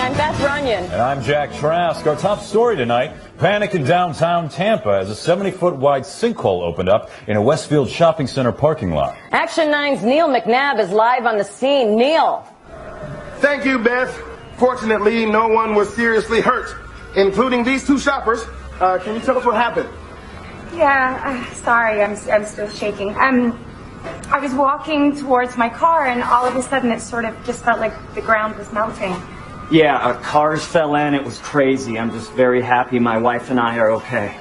I'm Beth Runyon. And I'm Jack Trask. Our top story tonight, panic in downtown Tampa as a 70-foot wide sinkhole opened up in a Westfield shopping center parking lot. Action 9's Neil McNabb is live on the scene. Neil. Thank you, Beth. Fortunately, no one was seriously hurt, including these two shoppers. Can you tell us what happened? Yeah, sorry, I'm still shaking. I was walking towards my car, and all of a sudden it sort of just felt like the ground was melting. Yeah, cars fell in. It was crazy. I'm just very happy my wife and I are okay.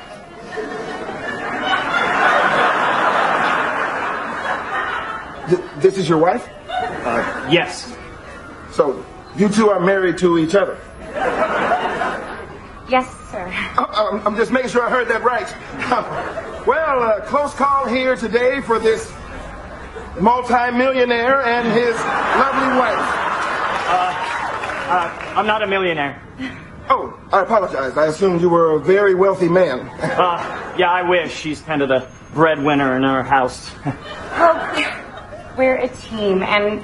This is your wife? Yes. So, you two are married to each other? Yes, sir. I'm just making sure I heard that right. Well, close call here today for this multi-millionaire and his lovely wife. I'm not a millionaire. Oh, I apologize. I assumed you were a very wealthy man. Yeah, I wish. She's kind of the breadwinner in our house. Well, we're a team, and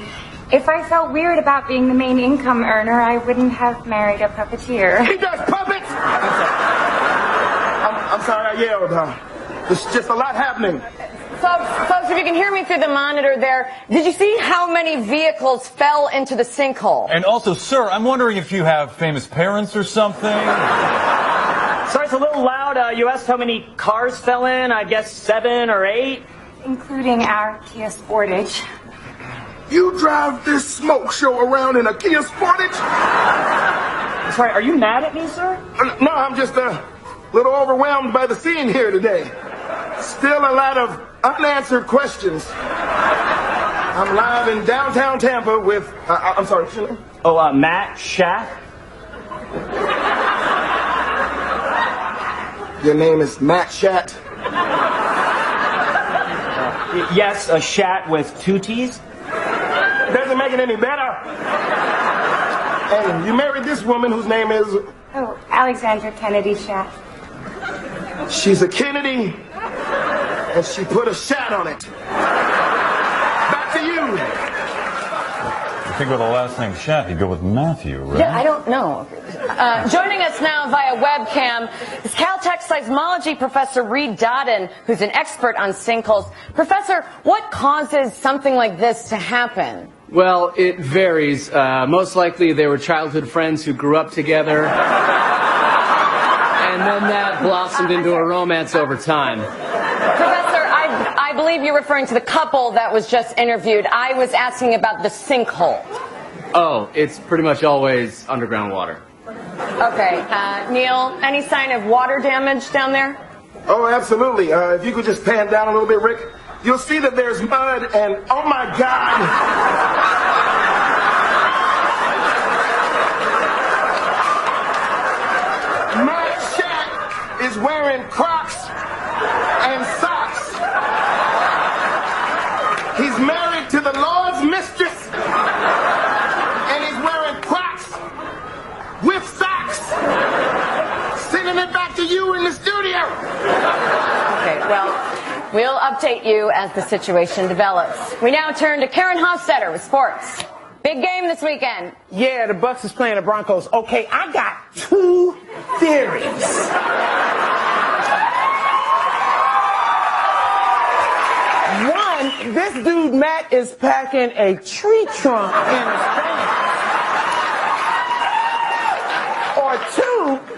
if I felt weird about being the main income earner, I wouldn't have married a puppeteer. He does puppets! I'm sorry I yelled. There's just a lot happening. Folks, if you can hear me through the monitor there, did you see how many vehicles fell into the sinkhole? And also, sir, I'm wondering if you have famous parents or something? Sorry, it's a little loud. You asked how many cars fell in. I guess 7 or 8. Including our Kia Sportage. You drive this smoke show around in a Kia Sportage? Sorry, are you mad at me, sir? No, I'm just a little overwhelmed by the scene here today. Still a lot of unanswered questions. I'm live in downtown Tampa with, I'm sorry, what's your name? Oh, Matt Shat. Your name is Matt Shat? Yes, a Shat with 2 T's. Doesn't make it any better. And you married this woman whose name is? Oh, Alexandra Kennedy Shat. She's a Kennedy, and she put a Shat on it. Back to you. I think with the last name Shat, you'd go with Matthew, right? Yeah, I don't know. Joining us now via webcam is Caltech seismology professor Reed Dodden, who's an expert on sinkholes. Professor, what causes something like this to happen? Well, it varies. Most likely they were childhood friends who grew up together. And then that blossomed into a romance over time. Professor, I believe you're referring to the couple that was just interviewed. I was asking about the sinkhole. Oh, it's pretty much always underground water. Okay. Neil, any sign of water damage down there? Oh, absolutely. If you could just pan down a little bit, Rick, you'll see that there's mud and, oh my God! Matt Shat is wearing Crocs and socks. He's married to the Lord's mistress, and he's wearing Crocs with socks. Sending it back to you in the studio. Okay, well, we'll update you as the situation develops. We now turn to Karen Hofstetter with sports. Big game this weekend. Yeah, the Bucks is playing the Broncos. Okay, I got 2 theories. One, this dude Matt is packing a tree trunk in his pants. Or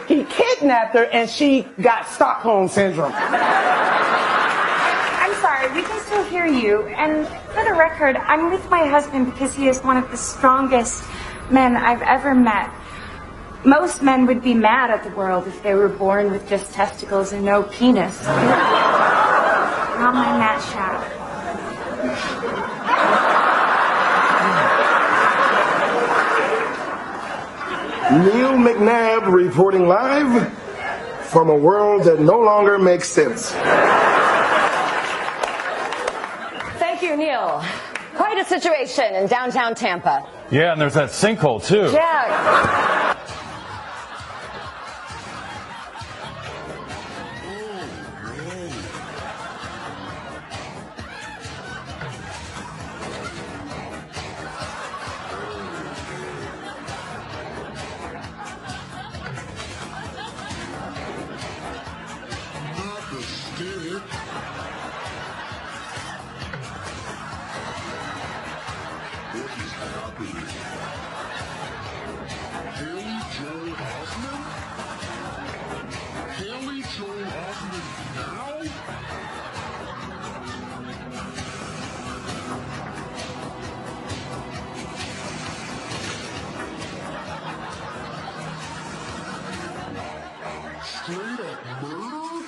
2, he kidnapped her and she got Stockholm Syndrome. I'm sorry, we can still hear you. And for the record, I'm with my husband because he is one of the strongest men I've ever met. Most men would be mad at the world if they were born with just testicles and no penis. Not my Matt Shat. Neil McNabb reporting live from a world that no longer makes sense. Thank you, Neil. Quite a situation in downtown Tampa. Yeah, and there's that sinkhole, too. Yeah. Straight up murder?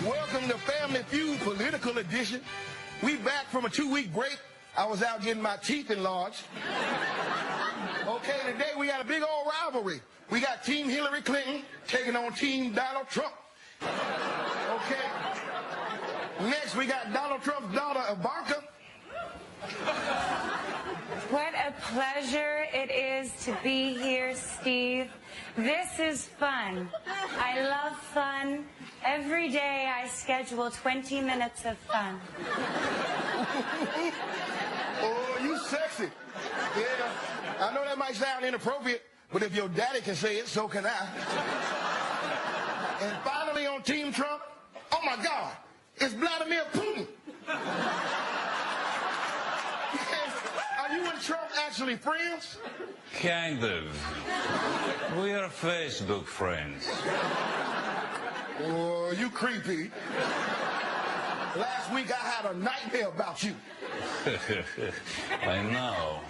Welcome to Family Feud Political Edition. We back from a 2-week break. I was out getting my teeth enlarged. Okay, today we got a big old rivalry. We got Team Hillary Clinton taking on Team Donald Trump. Okay. Next, we got Donald Trump's daughter, Ivanka. What a pleasure it is to be here, Steve. This is fun. I love fun. Every day I schedule 20 minutes of fun. Oh, you sexy. Yeah, I know that might sound inappropriate, but if your daddy can say it, so can I. And finally on Team Trump, oh my God, it's Vladimir Putin. Are you and Trump actually friends? Kind of. We are Facebook friends. Oh, you creepy. Last week I had a nightmare about you. I know.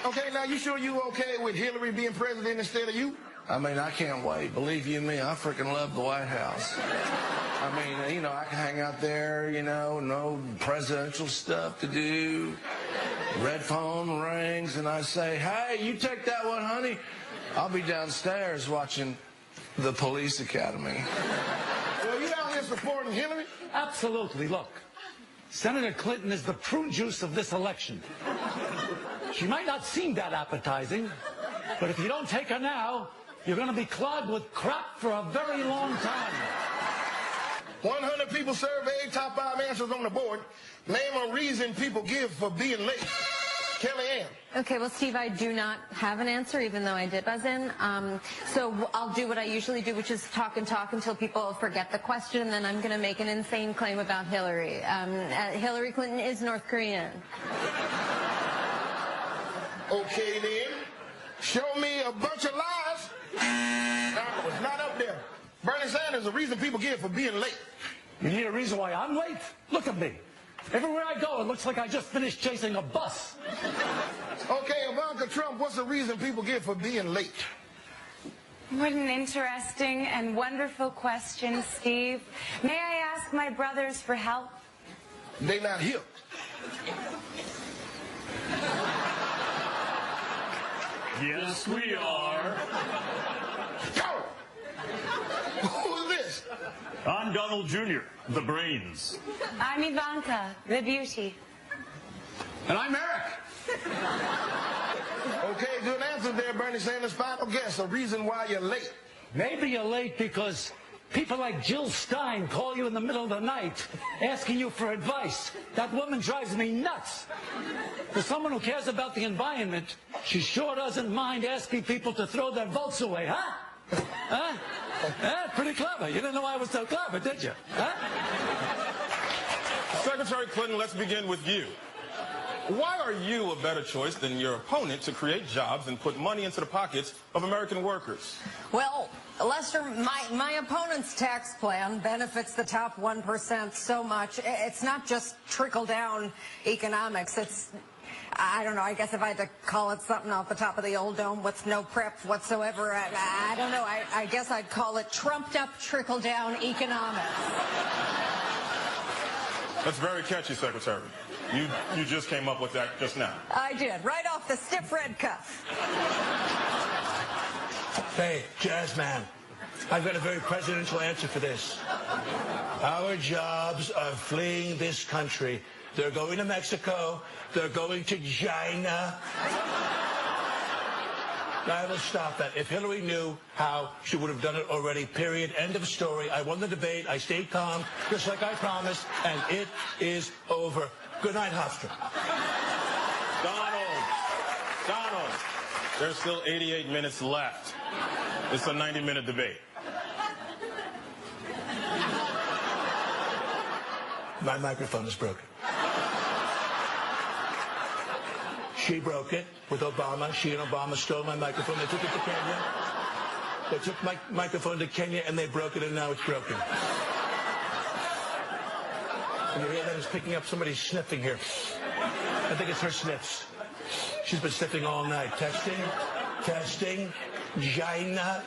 Okay, now you sure you okay with Hillary being president instead of you? I mean, I can't wait. Believe you me, I freaking love the White House. I mean, you know, I can hang out there, you know, no presidential stuff to do. Red phone rings and I say, hey, you take that one, honey. I'll be downstairs watching the Police Academy. Well, you out here supporting Hillary? Absolutely. Look, Senator Clinton is the prune juice of this election. She might not seem that appetizing, but if you don't take her now, you're going to be clogged with crap for a very long time. 100 people surveyed, top 5 answers on the board. Name a reason people give for being late. Kellyanne. Okay, well, Steve, I do not have an answer, even though I did buzz in. So I'll do what I usually do, which is talk and talk until people forget the question, and then I'm going to make an insane claim about Hillary. Hillary Clinton is North Korean. Okay, then. Show me a bunch of lies. No, it's not up there. Bernie Sanders, the reason people give for being late. You need a reason why I'm late? Look at me. Everywhere I go, it looks like I just finished chasing a bus. Okay, Ivanka Trump, what's the reason people give for being late? What an interesting and wonderful question, Steve. May I ask my brothers for help? They not here. Yes, we are. Go! Who is this? I'm Donald Jr., the brains. I'm Ivanka, the beauty. And I'm Eric. Okay, good answer there, Bernie Sanders. Final guess, a reason why you're late. Maybe you're late because people like Jill Stein call you in the middle of the night asking you for advice. That woman drives me nuts. For someone who cares about the environment, she sure doesn't mind asking people to throw their votes away, huh? Huh? Pretty clever. You didn't know I was so clever, did you? Huh? Secretary Clinton, let's begin with you. Why are you a better choice than your opponent to create jobs and put money into the pockets of American workers? Well, Lester, my opponent's tax plan benefits the top 1% so much. It's not just trickle-down economics. It's, I don't know, I guess if I had to call it something off the top of the old dome with no prep whatsoever, I don't know, I guess I'd call it trumped-up trickle-down economics. That's very catchy, Secretary. You just came up with that just now. I did, right off the stiff red cuff. Hey, Jazzman, I've got a very presidential answer for this. Our jobs are fleeing this country. They're going to Mexico. They're going to China. I will stop that. If Hillary knew how, she would have done it already, period. End of story. I won the debate. I stayed calm, just like I promised, and it is over. Good night, Hofstra. Donald, there's still 88 minutes left. It's a 90-minute debate. My microphone is broken. She broke it with Obama. She and Obama stole my microphone. They took it to Kenya. They took my microphone to Kenya and they broke it, and now it's broken. Can you hear that? It's picking up somebody sniffing here. I think it's her sniffs. She's been sniffing all night. Testing. Gina.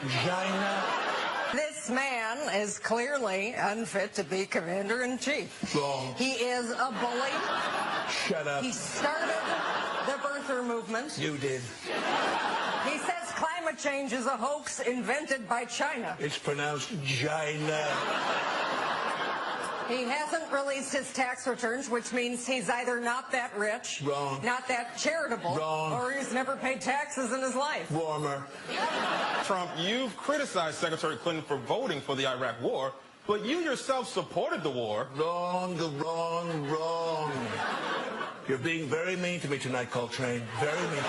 This man is clearly unfit to be commander-in-chief. Wrong. He is a bully. Shut up. He started the birther movement. You did. He says climate change is a hoax invented by China. It's pronounced Gina. He hasn't released his tax returns, which means he's either not that rich, Wrong. not that charitable, Wrong. or he's never paid taxes in his life. Warmer. Trump, you've criticized Secretary Clinton for voting for the Iraq War, but you yourself supported the war. Wrong. You're being very mean to me tonight, Coltrane. Very mean to me.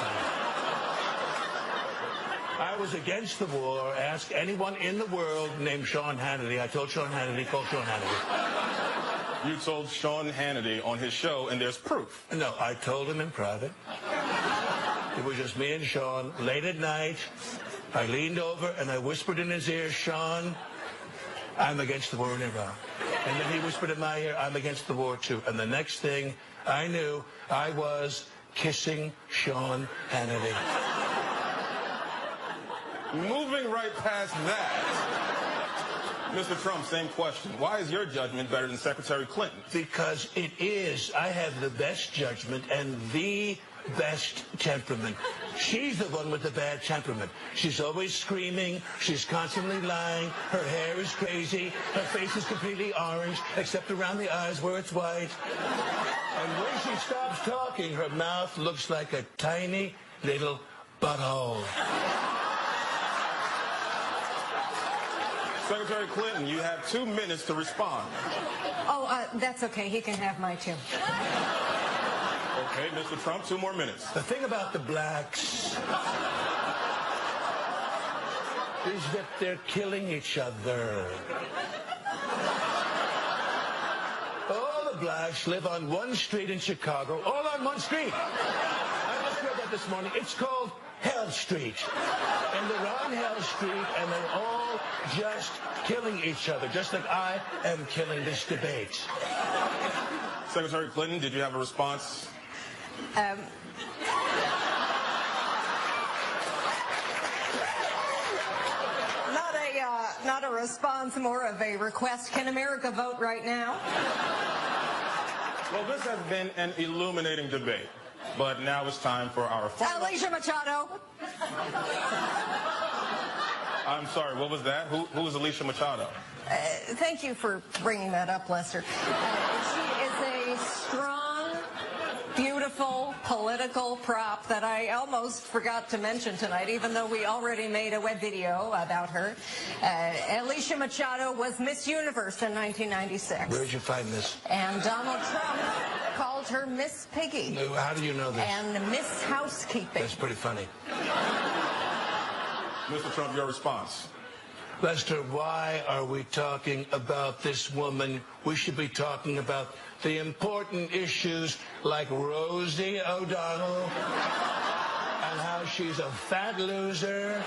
I was against the war. Ask anyone in the world named Sean Hannity. I told Sean Hannity, call Sean Hannity. You told Sean Hannity on his show, and there's proof. No, I told him in private. It was just me and Sean. Late at night, I leaned over and I whispered in his ear, Sean, I'm against the war in Iraq. And then he whispered in my ear, I'm against the war too. And the next thing I knew, I was kissing Sean Hannity. Moving right past that, Mr. Trump, same question. Why is your judgment better than Secretary Clinton? Because it is. I have the best judgment and the best temperament. She's the one with the bad temperament. She's always screaming. She's constantly lying. Her hair is crazy. Her face is completely orange, except around the eyes where it's white. And when she stops talking, her mouth looks like a tiny little butthole. Secretary Clinton, you have 2 minutes to respond. Oh, that's okay. He can have my two. Okay, Mr. Trump, 2 more minutes. The thing about the blacks is that they're killing each other. All the blacks live on one street in Chicago, all on one street. I just read that this morning. It's called Hell Street. And they're on Hell Street, and they're all just killing each other, just like I am killing this debate. Secretary Clinton, did you have a response? Not a response, more of a request. Can America vote right now? Well, this has been an illuminating debate, but now it's time for our final... Alicia Machado. I'm sorry, what was that? Who is Alicia Machado? Thank you for bringing that up, Lester. She is a strong, beautiful political prop that I almost forgot to mention tonight, even though we already made a web video about her. Alicia Machado was Miss Universe in 1996. Where'd you find this? And Donald Trump called her Miss Piggy. How do you know this? And Miss Housekeeping. That's pretty funny. Mr. Trump, your response. Lester, why are we talking about this woman? We should be talking about the important issues like Rosie O'Donnell and how she's a fat loser.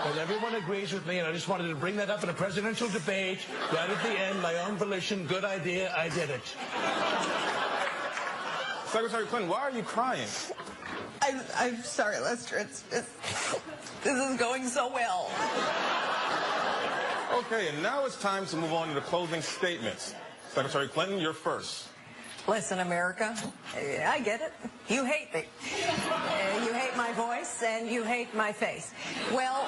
And everyone agrees with me, and I just wanted to bring that up in a presidential debate right at the end, my own volition, good idea, I did it. Secretary Clinton, why are you crying? I'm sorry, Lester. This is going so well. Okay, and now it's time to move on to the closing statements. Secretary Clinton, you're first. Listen, America, I get it. You hate me. You hate my voice, and you hate my face. Well,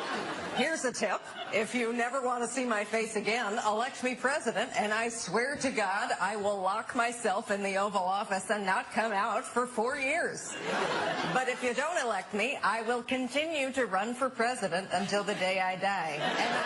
here's a tip. If you never want to see my face again, elect me president, and I swear to God I will lock myself in the Oval Office and not come out for 4 years. But if you don't elect me, I will continue to run for president until the day I die. And